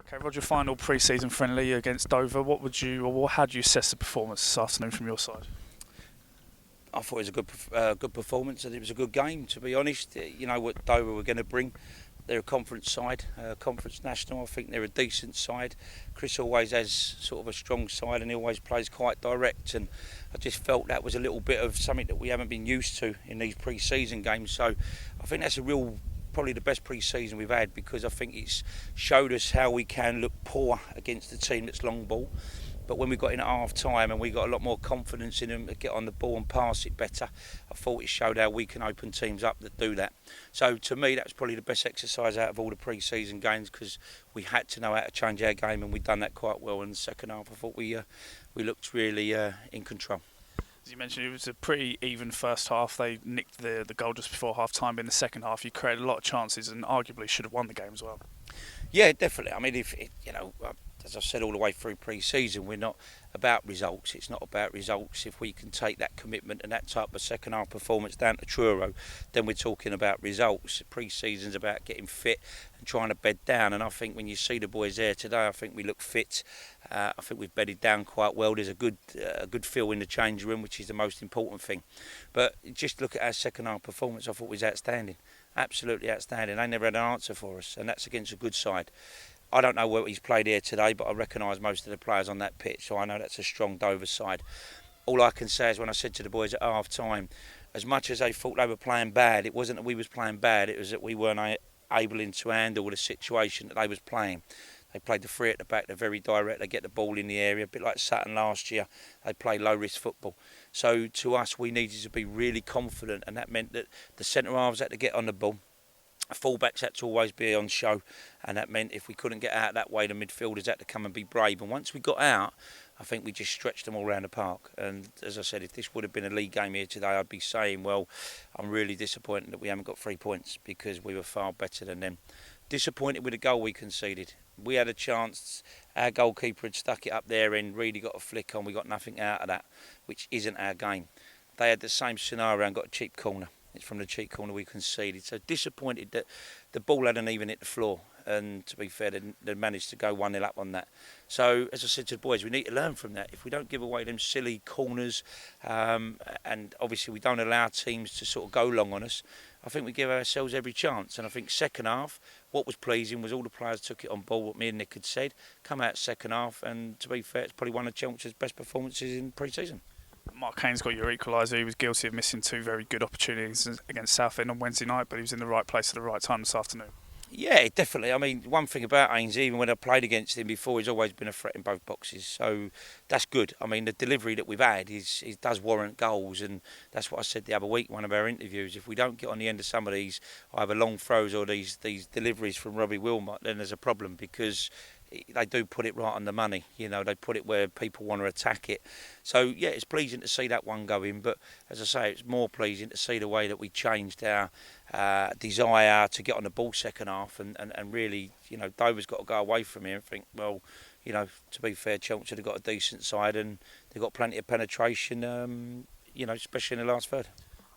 Okay, Roger, final pre-season friendly against Dover. What would you, or how do you assess the performance this afternoon from your side? I thought it was a good performance and it was a good game, to be honest. You know what Dover were going to bring. They're a conference side, conference national. I think they're a decent side. Chris always has sort of a strong side and he always plays quite direct, and I just felt that was a little bit of something that we haven't been used to in these pre-season games. So I think that's probably the best pre-season we've had, because I think it's showed us how we can look poor against a team that's long ball. But when we got in at half time and we got a lot more confidence in them to get on the ball and pass it better, I thought it showed how we can open teams up that do that. So to me, that was probably the best exercise out of all the pre-season games, because we had to know how to change our game, and we've done that quite well in the second half. I thought we looked really in control. As you mentioned, it was a pretty even first half. They nicked the goal just before half time. In the second half, you created a lot of chances and arguably should have won the game as well. Yeah, definitely. I mean, as I've said all the way through pre-season, we're not about results. It's not about results. If we can take that commitment and that type of second half performance down to Truro, then we're talking about results. Pre-season's about getting fit and trying to bed down. And I think when you see the boys there today, I think we look fit. I think we've bedded down quite well. There's a good feel in the change room, which is the most important thing. But just look at our second half performance. I thought it was outstanding. Absolutely outstanding. They never had an answer for us, and that's against a good side. I don't know what he's played here today, but I recognise most of the players on that pitch, so I know that's a strong Dover side. All I can say is, when I said to the boys at half time, as much as they thought they were playing bad, it wasn't that we was playing bad, it was that we weren't able to handle the situation that they was playing. They played the three at the back, they're very direct, they get the ball in the area, a bit like Sutton last year. They play low-risk football. So to us, we needed to be really confident, and that meant that the centre-halves had to get on the ball. Fullbacks had to always be on show, and that meant if we couldn't get out that way, the midfielders had to come and be brave. And once we got out, I think we just stretched them all around the park. And as I said, if this would have been a league game here today, I'd be saying, well, I'm really disappointed that we haven't got 3 points, because we were far better than them. Disappointed with the goal we conceded. We had a chance, our goalkeeper had stuck it up there and really got a flick on. We got nothing out of that, which isn't our game. They had the same scenario and got a cheap corner. It's from the cheap corner we conceded. So disappointed that the ball hadn't even hit the floor. And to be fair, they managed to go 1-0 up on that. So as I said to the boys, we need to learn from that. If we don't give away them silly corners, and obviously we don't allow teams to sort of go long on us, I think we give ourselves every chance. And I think second half, what was pleasing was all the players took it on board, what me and Nick had said, come out second half, and to be fair, it's probably one of Chelmsford's best performances in pre-season. Mark Kane's got your equaliser. He was guilty of missing two very good opportunities against Southend on Wednesday night, but he was in the right place at the right time this afternoon. Yeah, definitely. I mean, one thing about Ainsley, even when I played against him before, he's always been a threat in both boxes. So that's good. I mean, the delivery that we've had does warrant goals, and that's what I said the other week in one of our interviews. If we don't get on the end of some of these, either long throws or these deliveries from Robbie Wilmot, then there's a problem, because they do put it right on the money. You know, they put it where people want to attack it. So yeah, it's pleasing to see that one go in, but as I say, it's more pleasing to see the way that we changed our desire to get on the ball second half, and really, you know, Dover's got to go away from here and think, well, you know, to be fair, Chelmsford have got a decent side and they've got plenty of penetration, you know, especially in the last third.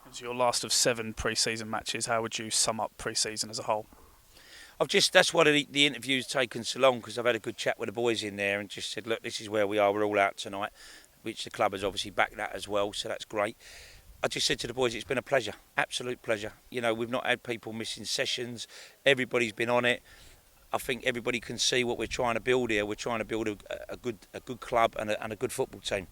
It's your last of 7 pre-season matches. How would you sum up pre-season as a whole? That's why the interview's taken so long, because I've had a good chat with the boys in there and just said, look, this is where we are, we're all out tonight, which the club has obviously backed that as well, so that's great. I just said to the boys, it's been a pleasure, absolute pleasure. You know, we've not had people missing sessions, everybody's been on it. I think everybody can see what we're trying to build here. We're trying to build a good club and a good football team.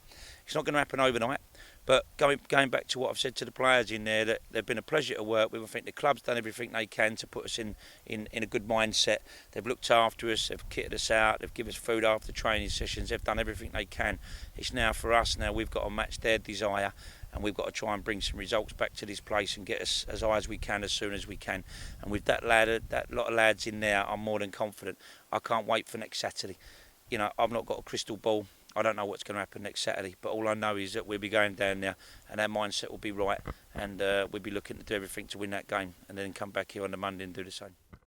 It's not going to happen overnight, but going back to what I've said to the players in there, that they've been a pleasure to work with. I think the club's done everything they can to put us in a good mindset. They've looked after us, they've kitted us out, they've given us food after training sessions, they've done everything they can. It's now for us, now we've got to match their desire, and we've got to try and bring some results back to this place and get us as high as we can as soon as we can. And with that lot of lads in there, I'm more than confident. I can't wait for next Saturday. You know, I've not got a crystal ball. I don't know what's going to happen next Saturday, but all I know is that we'll be going down there and our mindset will be right, and we'll be looking to do everything to win that game, and then come back here on the Monday and do the same.